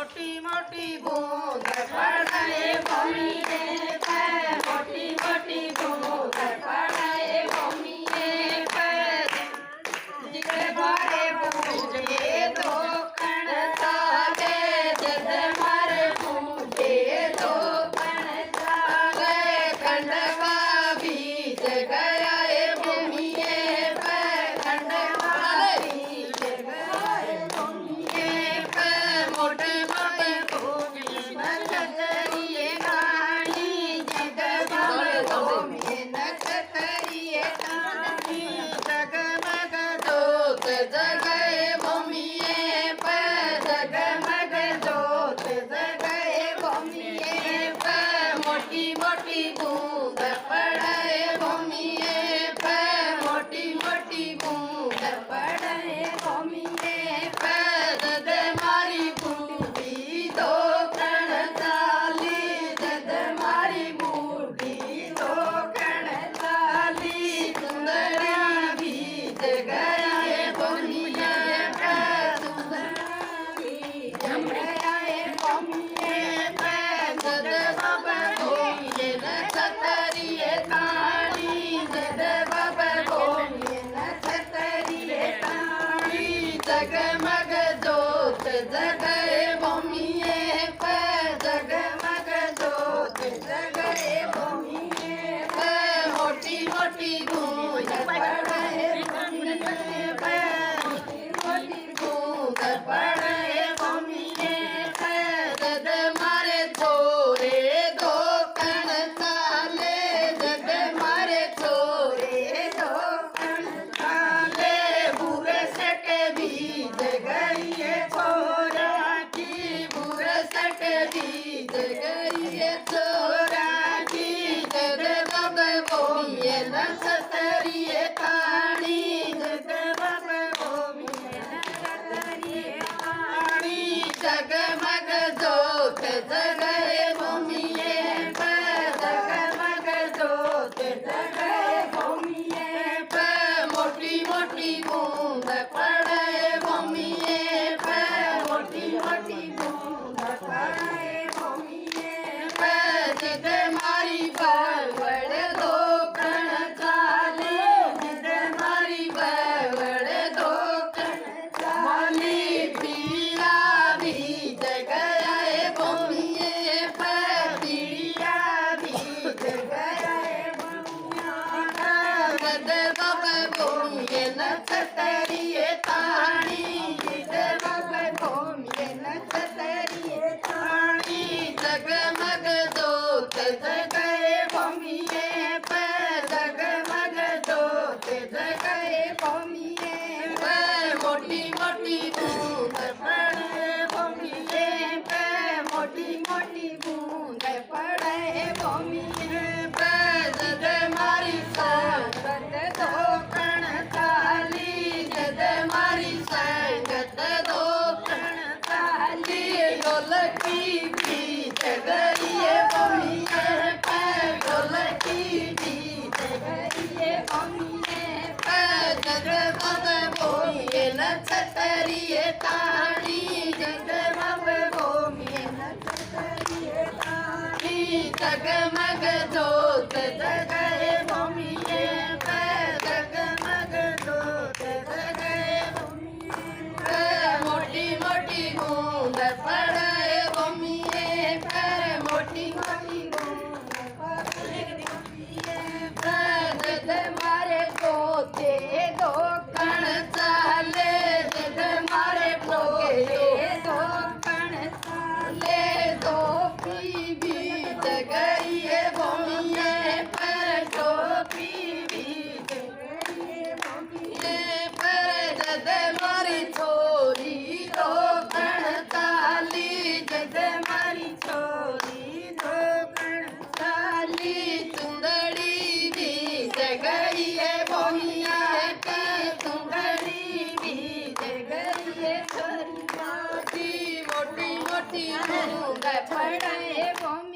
मोटी मोटी बूंद पड़े भूमिए पे, मोटी मोटी बूंद पड़े भूमिए पे। जिधर मारे बूंदे दो कण ताले, जिधर मारे बूंदे दो कण ताले, खंडवा बीज गया है भूमिए पे, खंडवा बीज गया है भूमिए पे। मोटे मोटे भूमि नक्षत्रिय रानी, जिधर भूमि नक्षत्रिय रानी, जगमग जोत जगए भूमिए पे, जगमग जोत जगए भूमिए पे। मोटी मोटी बूंद पड़े भूमिए पे, मोटी मोटी बूंद पड़े भूमिए पे। जद मारी बूढ़ी दो कण ताली, जद मारी बूढ़ी दो कण ताली, सुंदरा बीज गया है भूमिए पे, सुंदरा बीज गया है भूमिए पे। जद बाबा भूमिए नक्षत्रिय ताणी, जद बाबा भूमिए नक्षत्रिय ताणी, जगमग जोत जगए भूमिए पे, जगमग जोत जगए भूमिए पे। मोटी मोटी बूंद पड़े भूमिए पे, मोटी मोटी बूंद पड़े भूमिए पे। जद मारे छोरे दो कण ताले, जद मारे छोरे दो कण ताले, बुरे सटे बीज गई है छोरा की, बुरे सटे बीज गई है छोरा की। जद बब भूमिए नक्षत्रिय ताणी, जद बब भूमिए नक्षत्रिय ताणी, जगमग जोत जगए भूमिए पे, जगमग जोत जगए भूमिए पे। मोटी मोटी बूंद पड़े भूमिए पे, मोटी मोटी बूंद पड़े भूमिए पे। जिद मारी बावड़ दो कण ताले, जिद मारी बावड़ दो कण ताले, पीड़ा बीज गया है भूमिए पे, पीड़ा बीज गया है भूमिए पे। जद बब भूमिए नक्षत्रिय ताणी, जिद बब भूमिए नक्षत्रिय ताणी, जगमग जोत जगए भूमिए पे, जगमग जोत जगए भूमिए पे। मोटी मोटी बूंद पड़े भूमिए पे, मोटी मोटी बूंद पड़े भूमिए पे। जद मारी संगत दो कण ताली, जद मारी संगत दो कण ताली, ढोलकी बीज गई है भूमिए पे, ढोलकी बीज गई है भूमिए पे। जद बब भूमिए नक्षत्रिय ताणी, जद बब भूमिए नक्षत्रिय ताणी, जगमग जोत जगए भूमिए पे, जगमग जोत जगए भूमिए पे। मोटी मोटी बूंद पड़े भूमिए पे, मोटी मोटी बूंद पड़े भूमिए पे। जद मारे पोते दो कण ताले, जद मारे पोते दो कण ताले, दो पी बीज गई है भूमिए पे, टोपी बीज गई है भूमिए पे। जद मारी छोरी दो कण ताली, जद मारी छोरी दो कण ताली, सुंदरी बीज गई है भूमिए पे, सुंदरी बीज गई है छोरी। मोटी मोटी बूंद पड़े भूमि